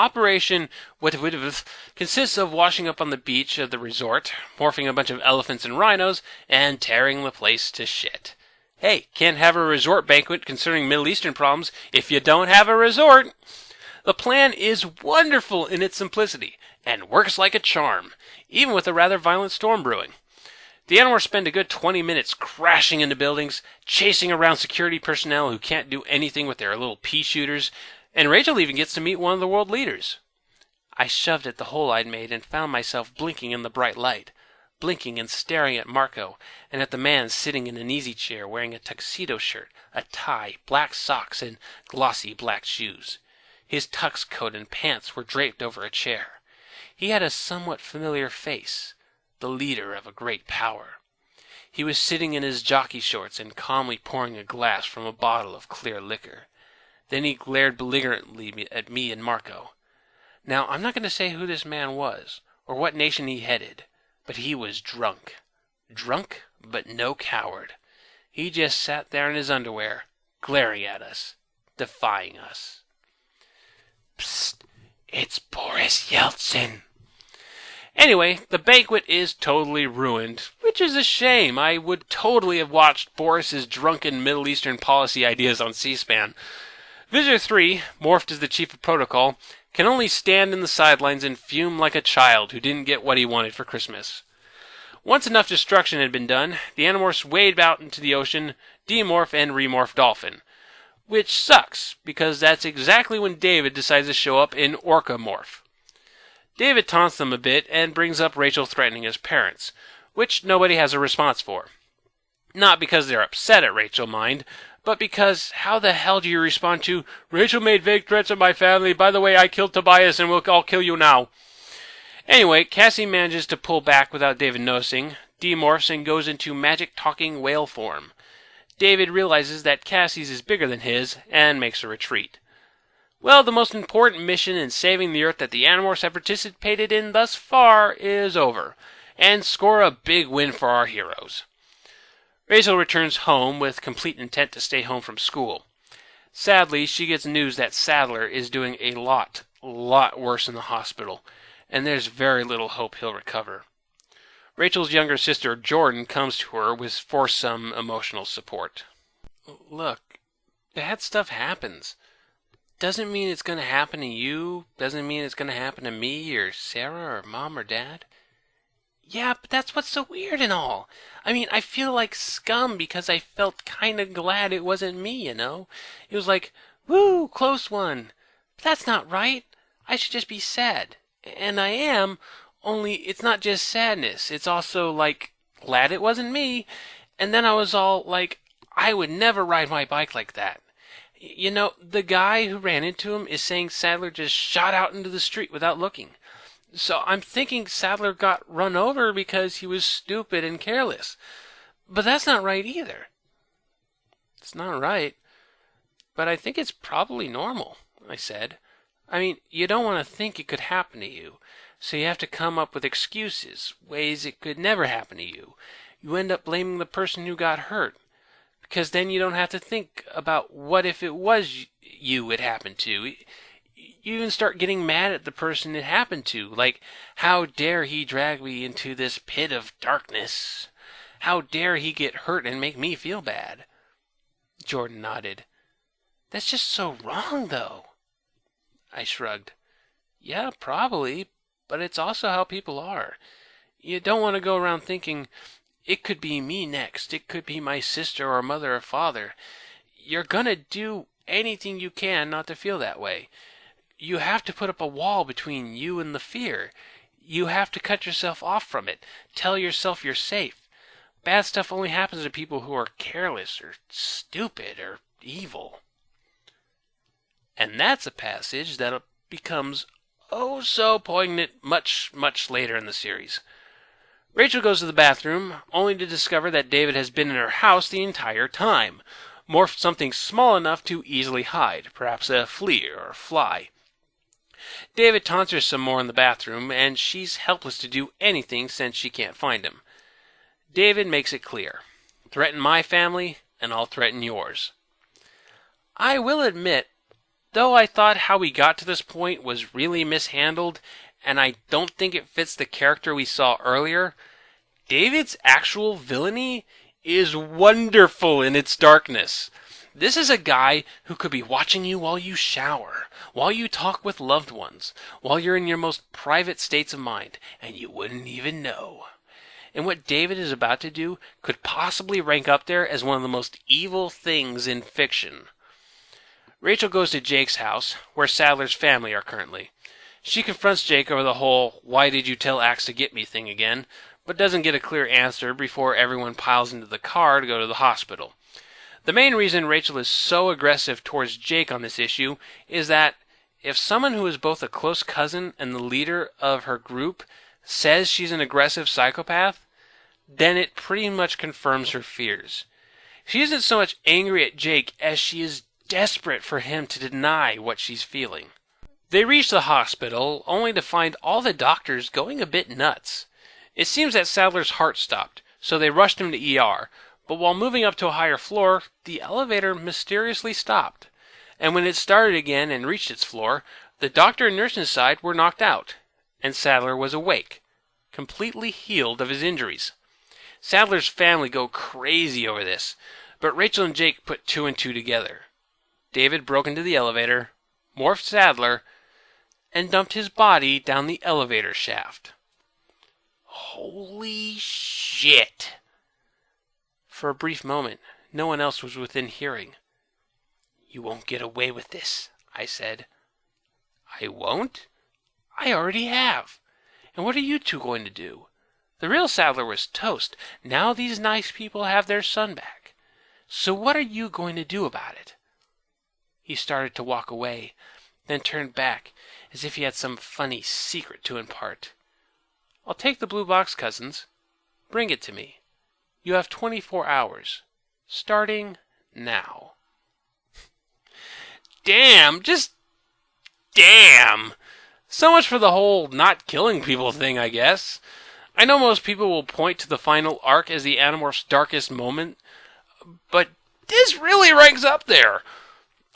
Operation Witwiv consists of washing up on the beach of the resort, morphing a bunch of elephants and rhinos, and tearing the place to shit. Hey, can't have a resort banquet concerning Middle Eastern problems if you don't have a resort. The plan is wonderful in its simplicity, and works like a charm, even with a rather violent storm brewing. The Animorphs spend a good 20 minutes crashing into buildings, chasing around security personnel who can't do anything with their little pea shooters, and Rachel even gets to meet one of the world leaders. I shoved at the hole I'd made and found myself blinking in the bright light, blinking and staring at Marco and at the man sitting in an easy chair wearing a tuxedo shirt, a tie, black socks, and glossy black shoes. His tux coat and pants were draped over a chair. He had a somewhat familiar face, the leader of a great power. He was sitting in his jockey shorts and calmly pouring a glass from a bottle of clear liquor. Then he glared belligerently at me and Marco. Now, I'm not going to say who this man was, or what nation he headed, but he was drunk. Drunk, but no coward. He just sat there in his underwear, glaring at us, defying us. Psst, it's Boris Yeltsin. Anyway, the banquet is totally ruined, which is a shame. I would totally have watched Boris's drunken Middle Eastern policy ideas on C-SPAN. Visitor 3, morphed as the chief of protocol, can only stand in the sidelines and fume like a child who didn't get what he wanted for Christmas. Once enough destruction had been done, the Animorphs wade out into the ocean, demorph and remorph Dolphin. Which sucks, because that's exactly when David decides to show up in Orca Morph. David taunts them a bit and brings up Rachel threatening his parents, which nobody has a response for. Not because they're upset at Rachel, mind, but because how the hell do you respond to, Rachel made vague threats at my family, by the way I killed Tobias and I'll kill you now. Anyway, Cassie manages to pull back without David noticing, demorphs and goes into magic talking whale form. David realizes that Cassie's is bigger than his and makes a retreat. Well, the most important mission in saving the Earth that the Animorphs have participated in thus far is over, and score a big win for our heroes. Rachel returns home with complete intent to stay home from school. Sadly, she gets news that Sadler is doing a lot worse in the hospital, and there's very little hope he'll recover. Rachel's younger sister, Jordan, comes to her for some emotional support. Look, bad stuff happens. Doesn't mean it's going to happen to you. Doesn't mean it's going to happen to me or Sarah or Mom or Dad. Yeah, but that's what's so weird and all. I mean, I feel like scum because I felt kind of glad it wasn't me, you know? It was like, woo, close one. But that's not right. I should just be sad. And I am, only it's not just sadness. It's also like, glad it wasn't me. And then I was all like, I would never ride my bike like that. You know, the guy who ran into him is saying Sadler just shot out into the street without looking. So I'm thinking Sadler got run over because he was stupid and careless. But that's not right either. It's not right. But I think it's probably normal, I said. I mean, you don't want to think it could happen to you. So you have to come up with excuses, ways it could never happen to you. You end up blaming the person who got hurt. Because then you don't have to think about what if it was you it happened to. You even start getting mad at the person it happened to. Like, how dare he drag me into this pit of darkness? How dare he get hurt and make me feel bad? Jordan nodded. That's just so wrong, though. I shrugged. Yeah, probably, but it's also how people are. You don't want to go around thinking, it could be me next. It could be my sister or mother or father. You're gonna do anything you can not to feel that way. You have to put up a wall between you and the fear. You have to cut yourself off from it. Tell yourself you're safe. Bad stuff only happens to people who are careless or stupid or evil. And that's a passage that becomes oh so poignant much later in the series. Rachel goes to the bathroom, only to discover that David has been in her house the entire time, morphed something small enough to easily hide, perhaps a flea or a fly. David taunts her some more in the bathroom, and she's helpless to do anything since she can't find him. David makes it clear. Threaten my family, and I'll threaten yours. I will admit, though I thought how we got to this point was really mishandled, and I don't think it fits the character we saw earlier, David's actual villainy is wonderful in its darkness. This is a guy who could be watching you while you shower, while you talk with loved ones, while you're in your most private states of mind, and you wouldn't even know. And what David is about to do could possibly rank up there as one of the most evil things in fiction. Rachel goes to Jake's house, where Sadler's family are currently. She confronts Jake over the whole "why did you tell Axe to get me" thing again, but doesn't get a clear answer before everyone piles into the car to go to the hospital. The main reason Rachel is so aggressive towards Jake on this issue is that if someone who is both a close cousin and the leader of her group says she's an aggressive psychopath, then it pretty much confirms her fears. She isn't so much angry at Jake as she is desperate for him to deny what she's feeling. They reach the hospital only to find all the doctors going a bit nuts. It seems that Sadler's heart stopped, so they rushed him to ER. But while moving up to a higher floor, the elevator mysteriously stopped. And when it started again and reached its floor, the doctor and nurse inside were knocked out, and Sadler was awake, completely healed of his injuries. Sadler's family go crazy over this, but Rachel and Jake put two and two together. David broke into the elevator, morphed Sadler, and dumped his body down the elevator shaft. Holy shit! For a brief moment, no one else was within hearing. "You won't get away with this," I said. "I won't? I already have. And what are you two going to do? The real Sadler was toast. Now these nice people have their son back. So what are you going to do about it?" He started to walk away, then turned back, as if he had some funny secret to impart. "I'll take the blue box, cousins. Bring it to me. You have 24 hours, starting now." Damn, just damn. So much for the whole not killing people thing, I guess. I know most people will point to the final arc as the Animorphs' darkest moment, but this really ranks up there.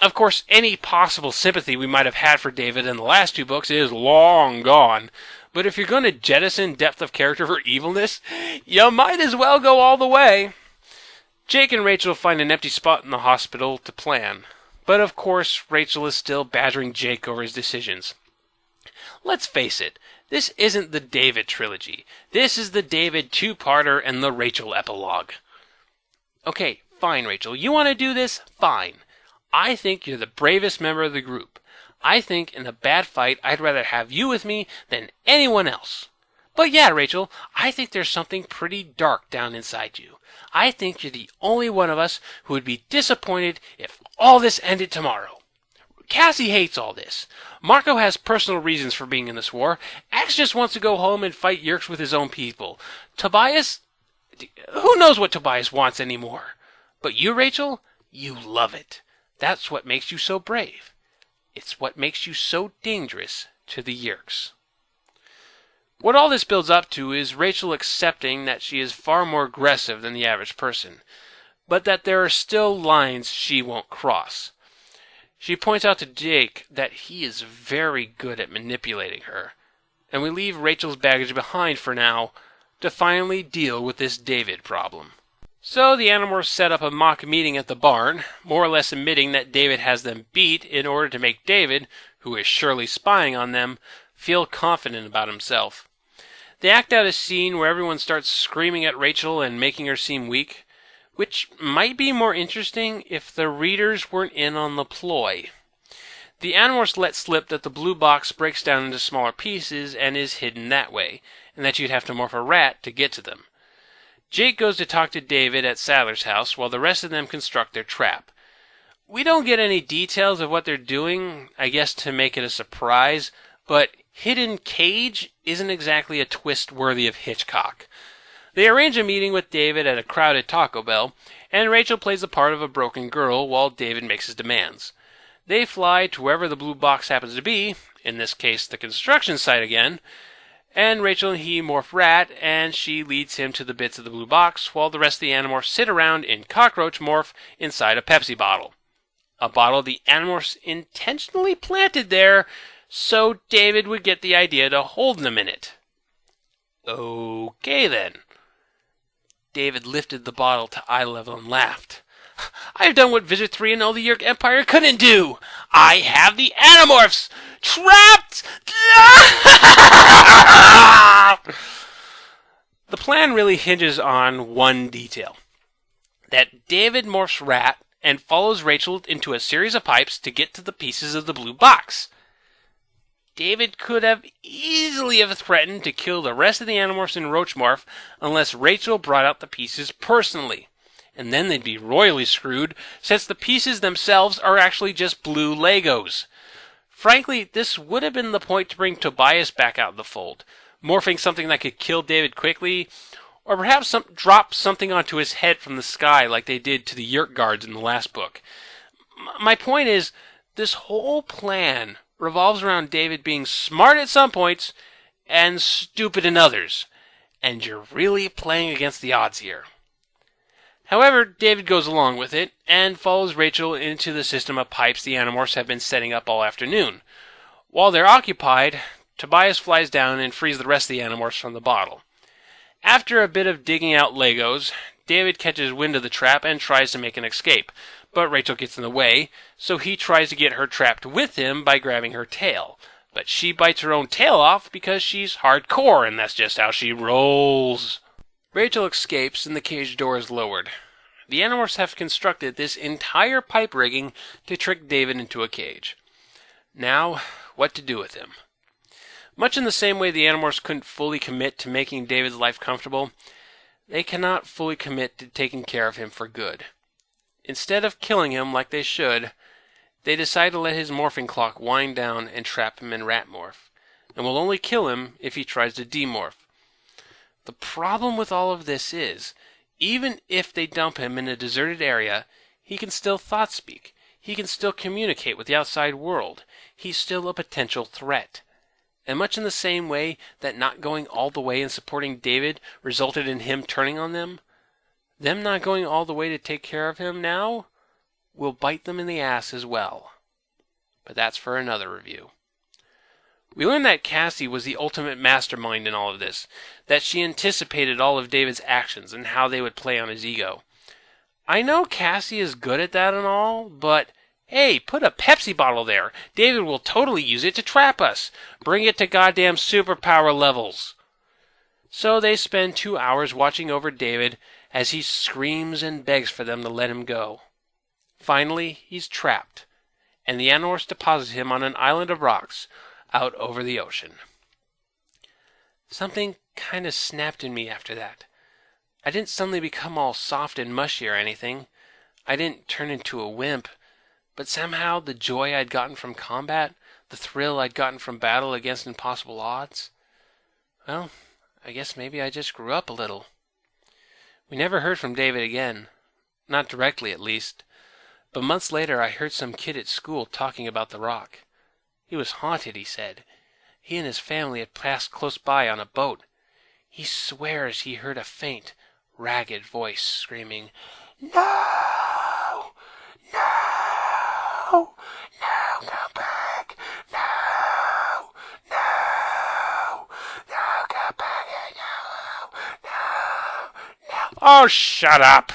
Of course, any possible sympathy we might have had for David in the last two books is long gone. But if you're going to jettison depth of character for evilness, you might as well go all the way. Jake and Rachel find an empty spot in the hospital to plan. But of course, Rachel is still badgering Jake over his decisions. Let's face it, this isn't the David trilogy. This is the David two-parter and the Rachel epilogue. Okay, fine, Rachel. You want to do this? Fine. I think you're the bravest member of the group. I think in a bad fight, I'd rather have you with me than anyone else. But yeah, Rachel, I think there's something pretty dark down inside you. I think you're the only one of us who would be disappointed if all this ended tomorrow. Cassie hates all this. Marco has personal reasons for being in this war. Axe just wants to go home and fight Yerks with his own people. Tobias? Who knows what Tobias wants anymore? But you, Rachel, you love it. That's what makes you so brave. It's what makes you so dangerous to the Yerks. What all this builds up to is Rachel accepting that she is far more aggressive than the average person, but that there are still lines she won't cross. She points out to Jake that he is very good at manipulating her, and we leave Rachel's baggage behind for now to finally deal with this David problem. So the Animorphs set up a mock meeting at the barn, more or less admitting that David has them beat in order to make David, who is surely spying on them, feel confident about himself. They act out a scene where everyone starts screaming at Rachel and making her seem weak, which might be more interesting if the readers weren't in on the ploy. The Animorphs let slip that the blue box breaks down into smaller pieces and is hidden that way, and that you'd have to morph a rat to get to them. Jake goes to talk to David at Sadler's house while the rest of them construct their trap. We don't get any details of what they're doing, I guess to make it a surprise, but hidden cage isn't exactly a twist worthy of Hitchcock. They arrange a meeting with David at a crowded Taco Bell, and Rachel plays the part of a broken girl while David makes his demands. They fly to wherever the blue box happens to be, in this case the construction site again, and Rachel and he morph rat, and she leads him to the bits of the blue box, while the rest of the Animorphs sit around in cockroach morph inside a Pepsi bottle. a bottle the Animorphs intentionally planted there so David would get the idea to hold them in it. Okay then. David lifted the bottle to eye level and laughed. I have done what Visit 3 and all the Yeerk Empire couldn't do. I have the Animorphs trapped! The plan really hinges on one detail. That David morphs Rat and follows Rachel into a series of pipes to get to the pieces of the blue box. David could have easily have threatened to kill the rest of the Animorphs in Roachmorph unless Rachel brought out the pieces personally. And then they'd be royally screwed, since the pieces themselves are actually just blue Legos. Frankly, this would have been the point to bring Tobias back out of the fold, morphing something that could kill David quickly, or perhaps drop something onto his head from the sky like they did to the Yeerk guards in the last book. My point is, this whole plan revolves around David being smart at some points and stupid in others, and you're really playing against the odds here. However, David goes along with it and follows Rachel into the system of pipes the Animorphs have been setting up all afternoon. While they're occupied, Tobias flies down and frees the rest of the Animorphs from the bottle. After a bit of digging out Legos, David catches wind of the trap and tries to make an escape, but Rachel gets in the way, so he tries to get her trapped with him by grabbing her tail. But she bites her own tail off because she's hardcore, and that's just how she rolls. Rachel escapes and the cage door is lowered. The Animorphs have constructed this entire pipe rigging to trick David into a cage. Now, what to do with him? Much in the same way the Animorphs couldn't fully commit to making David's life comfortable, they cannot fully commit to taking care of him for good. Instead of killing him like they should, they decide to let his morphing clock wind down and trap him in rat morph, and will only kill him if he tries to demorph. The problem with all of this is, even if they dump him in a deserted area, he can still thought speak. He can still communicate with the outside world. He's still a potential threat. And much in the same way that not going all the way and supporting David resulted in him turning on them not going all the way to take care of him now will bite them in the ass as well. But that's for another review. We learned that Cassie was the ultimate mastermind in all of this, that she anticipated all of David's actions and how they would play on his ego. I know Cassie is good at that and all, but hey, put a Pepsi bottle there. David will totally use it to trap us. Bring it to goddamn superpower levels. So they spend 2 hours watching over David as he screams and begs for them to let him go. Finally, he's trapped, and the Animorphs deposit him on an island of rocks out over the ocean. Something kind of snapped in me after that. I didn't suddenly become all soft and mushy or anything. I didn't turn into a wimp. But somehow the joy I'd gotten from combat, the thrill I'd gotten from battle against impossible odds, well, I guess maybe I just grew up a little. We never heard from David again. Not directly, at least. But months later I heard some kid at school talking about the rock. He was haunted, he said. He and his family had passed close by on a boat. He swears he heard a faint, ragged voice screaming, "No! No! No, come back! No! No! No, come back! No! No! No!" Oh, shut up!